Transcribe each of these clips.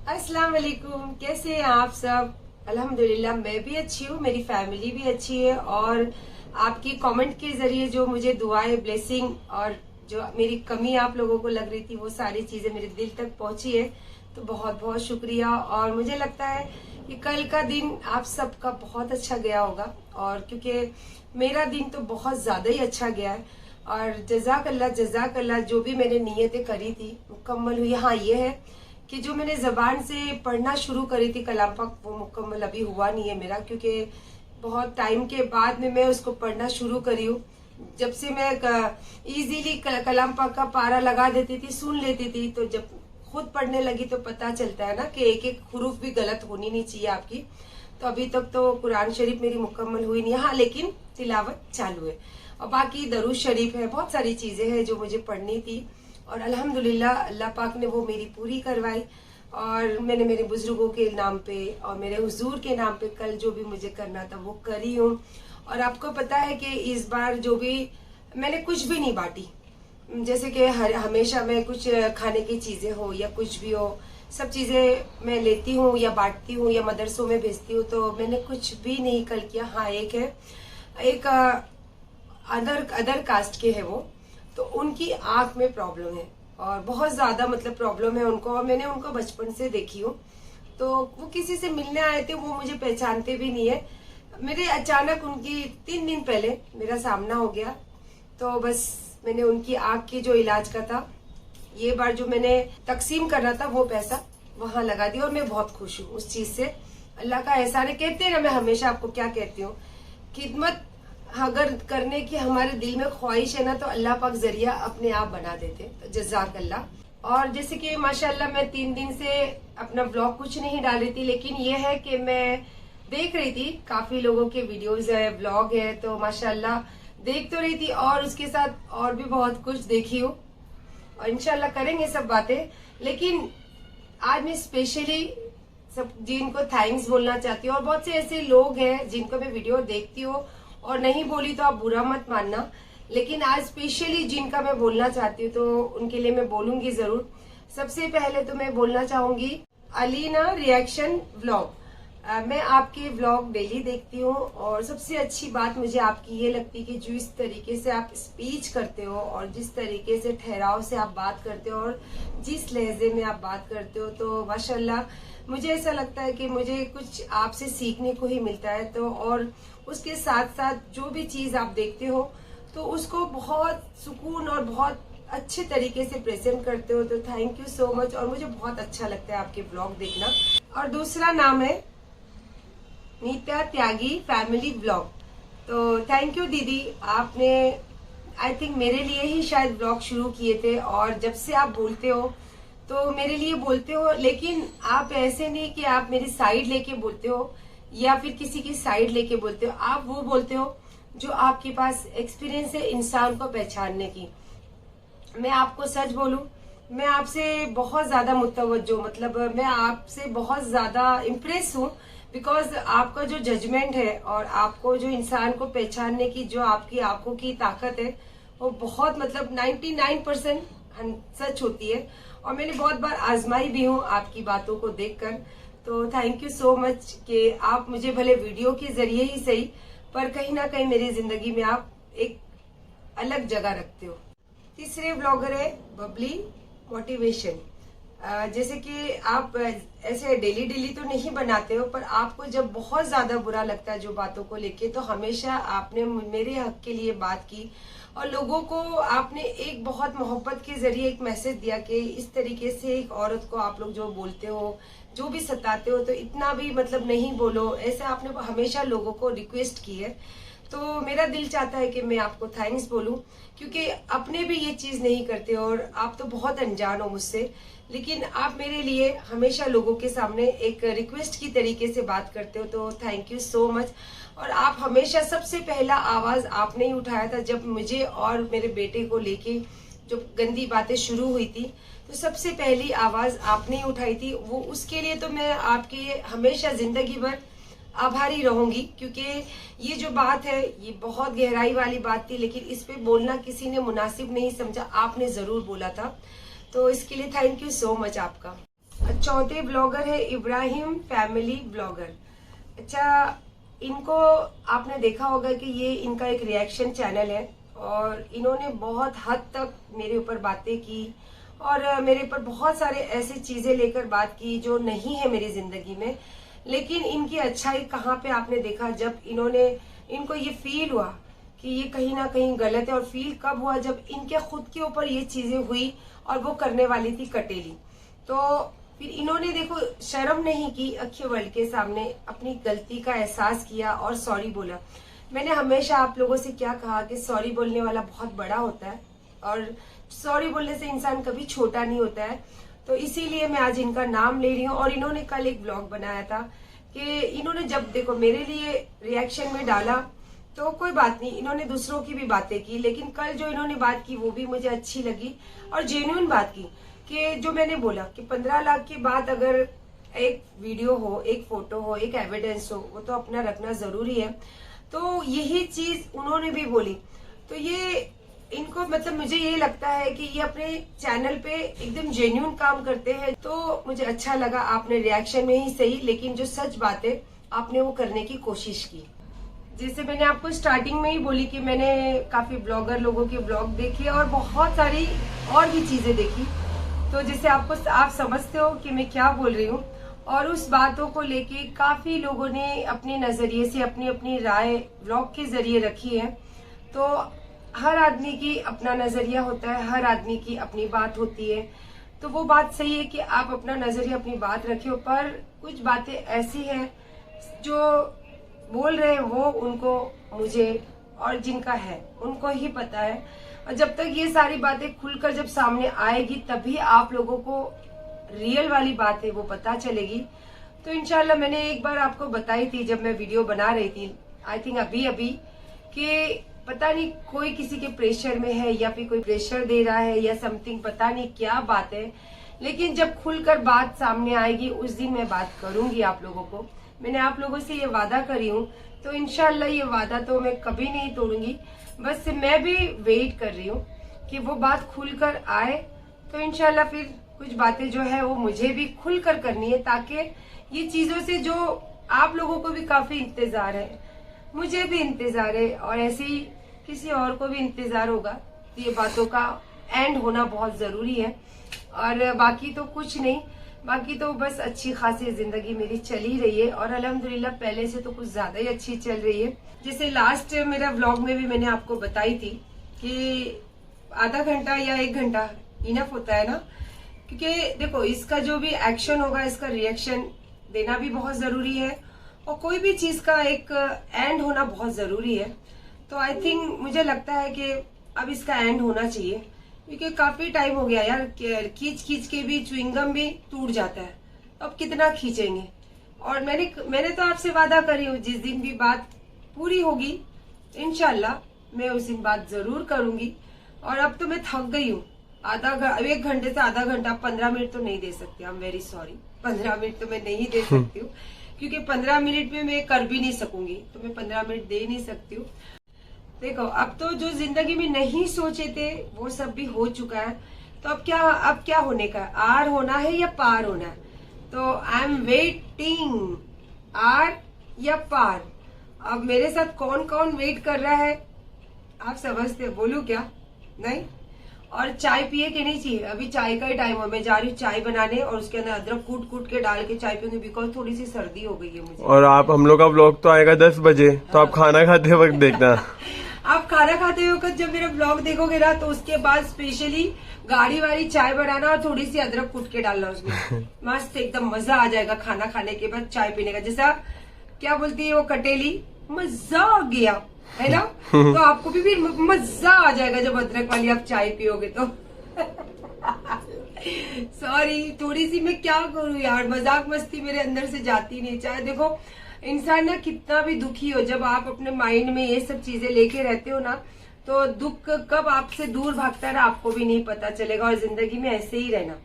अस्सलाम वालेकुम, कैसे हैं आप सब। अल्हम्दुलिल्लाह मैं भी अच्छी हूँ, मेरी फैमिली भी अच्छी है। और आपकी कमेंट के जरिए जो मुझे दुआएं, ब्लेसिंग और जो मेरी कमी आप लोगों को लग रही थी वो सारी चीजें मेरे दिल तक पहुंची है। तो बहुत बहुत शुक्रिया। और मुझे लगता है कि कल का दिन आप सबका बहुत अच्छा गया होगा, और क्योंकि मेरा दिन तो बहुत ज्यादा ही अच्छा गया है। और जजाक अल्लाह, जो भी मैंने नीयतें करी थी मुकम्मल हुई। हाँ, ये है कि जो मैंने जबान से पढ़ना शुरू करी थी कलाम पाक, वो मुकम्मल अभी हुआ नहीं है मेरा, क्योंकि बहुत टाइम के बाद में मैं उसको पढ़ना शुरू करी हूँ। जब से मैं इजीली कलाम पाक का पारा लगा देती थी, सुन लेती थी, तो जब खुद पढ़ने लगी तो पता चलता है ना कि एक एक हुरूफ भी गलत होनी नहीं चाहिए आपकी। तो अभी तक तो कुरान शरीफ मेरी मुकम्मल हुई नहीं, हाँ लेकिन तिलावत चालू है। और बाकी दरूद शरीफ है, बहुत सारी चीजें हैं जो मुझे पढ़नी थी। और अल्हम्दुलिल्लाह अल्लाह पाक ने वो मेरी पूरी करवाई। और मैंने मेरे बुजुर्गों के नाम पे और मेरे हुजूर के नाम पे कल जो भी मुझे करना था वो करी हूँ। और आपको पता है कि इस बार जो भी मैंने कुछ भी नहीं बांटी, जैसे कि हमेशा मैं कुछ खाने की चीजें हो या कुछ भी हो, सब चीजें मैं लेती हूँ या बांटती हूँ या मदरसों में भेजती हूँ। तो मैंने कुछ भी नहीं कल किया। हाँ, एक है, एक अदर कास्ट के है वो, तो उनकी आंख में प्रॉब्लम है और बहुत ज्यादा मतलब प्रॉब्लम है उनको। और मैंने उनको बचपन से देखी हूँ। तो वो किसी से मिलने आए थे, वो मुझे पहचानते भी नहीं है। मेरे अचानक उनकी 3 दिन पहले मेरा सामना हो गया। तो बस मैंने उनकी आंख की जो इलाज का था, ये बार जो मैंने तकसीम करना था वो पैसा वहां लगा दिया। और मैं बहुत खुश हूँ उस चीज से। अल्लाह का एहसान है। कहते हैं ना, मैं हमेशा आपको क्या कहती हूँ, खिदमत अगर करने की हमारे दिल में ख्वाहिश है ना, तो अल्लाह पाक जरिया अपने आप बना देते। तो जजाक अल्लाह। और जैसे कि माशाल्लाह मैं 3 दिन से अपना ब्लॉग कुछ नहीं डाल रही थी, लेकिन ये है कि मैं देख रही थी काफी लोगों के वीडियोस है, ब्लॉग है, तो माशाल्लाह देख तो रही थी और उसके साथ और भी बहुत कुछ देखी हूँ। और इंशाल्लाह करेंगे सब बातें। लेकिन आज मैं स्पेशली सब जिनको थैंक्स बोलना चाहती हूँ। और बहुत से ऐसे लोग हैं जिनको मैं वीडियो देखती हूँ और नहीं बोली तो आप बुरा मत मानना, लेकिन आज स्पेशली जिनका मैं बोलना चाहती हूँ तो उनके लिए मैं बोलूंगी जरूर। सबसे पहले तो मैं बोलना चाहूंगी अलीना रिएक्शन व्लॉग। मैं आपके व्लॉग डेली देखती हूँ और सबसे अच्छी बात मुझे आपकी ये लगती है कि जो इस तरीके से आप स्पीच करते हो और जिस तरीके से ठहराव से आप बात करते हो और जिस लहजे में आप बात करते हो, तो माशाल्लाह मुझे ऐसा लगता है कि मुझे कुछ आपसे सीखने को ही मिलता है। तो और उसके साथ साथ जो भी चीज आप देखते हो तो उसको बहुत सुकून और बहुत अच्छे तरीके से प्रेजेंट करते हो। तो थैंक यू सो मच। और मुझे बहुत अच्छा लगता है आपके ब्लॉग देखना। और दूसरा नाम है नीता त्यागी फैमिली ब्लॉग। तो थैंक यू दीदी, आपने आई थिंक मेरे लिए ही शायद ब्लॉग शुरू किए थे। और जब से आप बोलते हो तो मेरे लिए बोलते हो, लेकिन आप ऐसे नहीं कि आप मेरी साइड लेके बोलते हो या फिर किसी की साइड लेके बोलते हो। आप वो बोलते हो जो आपके पास एक्सपीरियंस है इंसान को पहचानने की। मैं आपको सच बोलूं, मैं आपसे बहुत ज्यादा मुतवज्जो, मतलब मैं आपसे बहुत ज्यादा इम्प्रेस हूँ। बिकॉज आपका जो जजमेंट है और आपको जो इंसान को पहचानने की जो आपकी आंखों की ताकत है, वो बहुत मतलब 99% सच होती है। और मैंने बहुत बार आजमाई भी हूँ आपकी बातों को देखकर। तो थैंक यू सो मच कि आप मुझे भले वीडियो के जरिए ही सही, पर कहीं ना कहीं मेरी जिंदगी में आप एक अलग जगह रखते हो। तीसरे ब्लॉगर है बबली मोटिवेशन। जैसे कि आप ऐसे डेली डेली तो नहीं बनाते हो, पर आपको जब बहुत ज्यादा बुरा लगता है जो बातों को लेके, तो हमेशा आपने मेरे हक के लिए बात की और लोगों को आपने एक बहुत मोहब्बत के जरिए एक मैसेज दिया कि इस तरीके से एक औरत को आप लोग जो बोलते हो, जो भी सताते हो, तो इतना भी मतलब नहीं बोलो, ऐसे आपने हमेशा लोगों को रिक्वेस्ट की है। तो मेरा दिल चाहता है कि मैं आपको थैंक्स बोलूं, क्योंकि अपने भी ये चीज नहीं करते और आप तो बहुत अनजान हो मुझसे, लेकिन आप मेरे लिए हमेशा लोगों के सामने एक रिक्वेस्ट की तरीके से बात करते हो। तो थैंक यू सो मच। और आप हमेशा सबसे पहला आवाज आपने ही उठाया था जब मुझे और मेरे बेटे को लेके जो गंदी बातें शुरू हुई थी, तो सबसे पहली आवाज आपने ही उठाई थी। वो उसके लिए तो मैं आपके हमेशा जिंदगी भर आभारी रहूंगी, क्योंकि ये जो बात है ये बहुत गहराई वाली बात थी, लेकिन इस पे बोलना किसी ने मुनासिब नहीं समझा, आपने जरूर बोला था। तो इसके लिए थैंक यू सो मच आपका। चौथे ब्लॉगर है इब्राहिम फैमिली ब्लॉगर। अच्छा, इनको आपने देखा होगा कि ये इनका एक रिएक्शन चैनल है और इन्होंने बहुत हद तक मेरे ऊपर बातें की और मेरे ऊपर बहुत सारे ऐसी चीजें लेकर बात की जो नहीं है मेरी जिंदगी में। लेकिन इनकी अच्छाई कहाँ पे आपने देखा, जब इनको ये फील हुआ कि ये कहीं ना कहीं गलत है। और फील कब हुआ, जब इनके खुद के ऊपर ये चीजें हुई और वो करने वाली थी कटेली। तो फिर इन्होंने देखो शर्म नहीं की, अखिल वर्ल्ड के सामने अपनी गलती का एहसास किया और सॉरी बोला। मैंने हमेशा आप लोगों से क्या कहा कि सॉरी बोलने वाला बहुत बड़ा होता है और सॉरी बोलने से इंसान कभी छोटा नहीं होता है। तो इसीलिए मैं आज इनका नाम ले रही हूँ। और इन्होंने कल एक ब्लॉग बनाया था कि इन्होंने जब देखो मेरे लिए रिएक्शन में डाला तो कोई बात नहीं, इन्होंने दूसरों की भी बातें की, लेकिन कल जो इन्होंने बात की वो भी मुझे अच्छी लगी और जेन्युइन बात की कि जो मैंने बोला कि 15 लाख के बाद अगर एक वीडियो हो, एक फोटो हो, एक एविडेंस हो, वो तो अपना रखना जरूरी है। तो यही चीज उन्होंने भी बोली। तो ये इनको मतलब मुझे ये लगता है कि ये अपने चैनल पे एकदम जेन्युइन काम करते हैं। तो मुझे अच्छा लगा, आपने रिएक्शन में ही सही लेकिन जो सच बात है आपने वो करने की कोशिश की। जैसे मैंने आपको स्टार्टिंग में ही बोली कि मैंने काफी ब्लॉगर लोगों के ब्लॉग देखे और बहुत सारी और भी चीजें देखी। तो जैसे आप समझते हो कि मैं क्या बोल रही हूँ। और उस बातों को लेके काफी लोगों ने अपने नजरिए से अपनी अपनी राय ब्लॉग के जरिए रखी है। तो हर आदमी की अपना नजरिया होता है, हर आदमी की अपनी बात होती है। तो वो बात सही है कि आप अपना नजरिया अपनी बात रखियो, पर कुछ बातें ऐसी हैं जो बोल रहे हैं वो उनको, मुझे और जिनका है उनको ही पता है। और जब तक ये सारी बातें खुलकर जब सामने आएगी तभी आप लोगों को रियल वाली बात है वो पता चलेगी। तो इंशाल्लाह मैंने एक बार आपको बताई थी जब मैं वीडियो बना रही थी, आई थिंक अभी कि पता नहीं कोई किसी के प्रेशर में है या फिर कोई प्रेशर दे रहा है या समथिंग, पता नहीं क्या बात है। लेकिन जब खुलकर बात सामने आएगी उस दिन मैं बात करूंगी आप लोगों को। मैंने आप लोगों से ये वादा करी हूँ, तो इंशाल्लाह ये वादा तो मैं कभी नहीं तोड़ूंगी। बस मैं भी वेट कर रही हूँ कि वो बात खुलकर आए। तो इंशाल्लाह फिर कुछ बातें जो है वो मुझे भी खुलकर करनी है, ताकि ये चीजों से जो आप लोगों को भी काफी इंतजार है, मुझे भी इंतजार है और ऐसे ही किसी और को भी इंतजार होगा। तो ये बातों का एंड होना बहुत जरूरी है। और बाकी तो कुछ नहीं, बाकी तो बस अच्छी खासी जिंदगी मेरी चल ही रही है और अल्हम्दुलिल्लाह पहले से तो कुछ ज्यादा ही अच्छी चल रही है। जैसे लास्ट मेरा व्लॉग में भी मैंने आपको बताई थी कि आधा घंटा या 1 घंटा इनफ होता है ना, क्योंकि देखो इसका जो भी एक्शन होगा इसका रिएक्शन देना भी बहुत जरूरी है और कोई भी चीज का एक एंड होना बहुत जरूरी है। तो आई थिंक मुझे लगता है कि अब इसका एंड होना चाहिए, क्योंकि काफी टाइम हो गया यार, खींच के भी च्युइंगम भी टूट जाता है, अब कितना खींचेंगे। और मैंने तो आपसे वादा करी हूँ जिस दिन भी बात पूरी होगी इंशाल्लाह मैं उस दिन बात जरूर करूंगी। और अब तो मैं थक गई हूँ, 1 घंटे से आधा घंटा, 15 मिनट तो नहीं दे सकती, I am very sorry, 15 minute तो मैं नहीं दे सकती हूँ, क्योंकि 15 मिनट में मैं कर भी नहीं सकूंगी, तो मैं 15 मिनट दे नहीं सकती हूँ। देखो अब तो जो जिंदगी में नहीं सोचे थे वो सब भी हो चुका है। तो अब क्या होने का, आर होना है या पार होना है। तो आई एम वेटिंग, आर या पार। अब मेरे साथ कौन कौन वेट कर रहा है आप समझते हो, बोलूं क्या? नहीं। और चाय पिए कि नहीं चाहिए, अभी चाय का ही टाइम है, मैं जा रही हूँ चाय बनाने और उसके अंदर अदरक कूट के डाल के चाय पीऊंगी, बिकॉज थोड़ी सी सर्दी हो गई है मुझे। और आप, हम लोग का ब्लॉग तो आएगा 10 बजे, तो आप खाना खाते वक्त देखना। आप खाना खाते वक्त जब मेरा ब्लॉग देखोगे ना, तो उसके बाद स्पेशली गाढ़ी वाली चाय बनाना और थोड़ी सी अदरक कूट के डालना उसमें, मस्त एकदम मजा आ जाएगा खाना खाने के बाद चाय पीने का। जैसा क्या बोलती है वो कटेली, मजा आ गया, है ना? तो आपको भी मजा आ जाएगा जब अदरक वाली आप चाय पियोगे तो। सॉरी, थोड़ी सी मैं क्या करूं यार, मजाक मस्ती मेरे अंदर से जाती नहीं। चाहे देखो इंसान ना कितना भी दुखी हो, जब आप अपने माइंड में ये सब चीजें लेके रहते हो ना, तो दुख कब आपसे दूर भागता है ना आपको भी नहीं पता चलेगा। और जिंदगी में ऐसे ही रहना,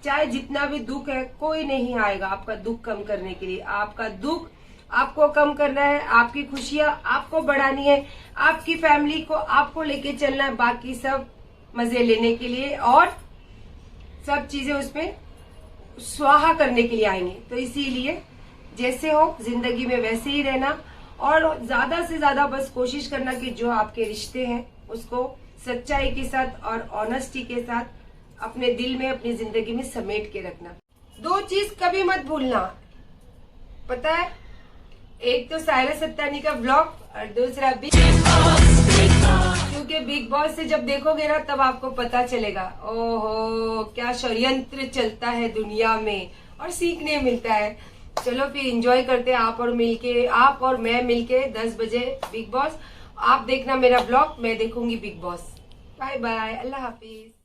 चाहे जितना भी दुख है, कोई नहीं आएगा आपका दुख कम करने के लिए। आपका दुख आपको कम करना है, आपकी खुशियां आपको बढ़ानी है, आपकी फैमिली को आपको लेके चलना है, बाकी सब मजे लेने के लिए और सब चीजें उसमें स्वाहा करने के लिए आएंगे। तो इसीलिए जैसे हो जिंदगी में वैसे ही रहना, और ज्यादा से ज्यादा बस कोशिश करना कि जो आपके रिश्ते हैं उसको सच्चाई के साथ और ऑनेस्टी के साथ अपने दिल में, अपनी जिंदगी में समेट के रखना। 2 चीज कभी मत भूलना, पता है, एक तो सायरा सत्तानी का ब्लॉग और दूसरा क्योंकि बिग बॉस से जब देखोगे ना तब आपको पता चलेगा ओहो क्या षड्यंत्र चलता है दुनिया में, और सीखने मिलता है। चलो फिर एंजॉय करते हैं आप और मैं मिलके 10 बजे बिग बॉस। आप देखना मेरा ब्लॉग, मैं देखूंगी बिग बॉस। बाय बाय, अल्लाह हाफिज।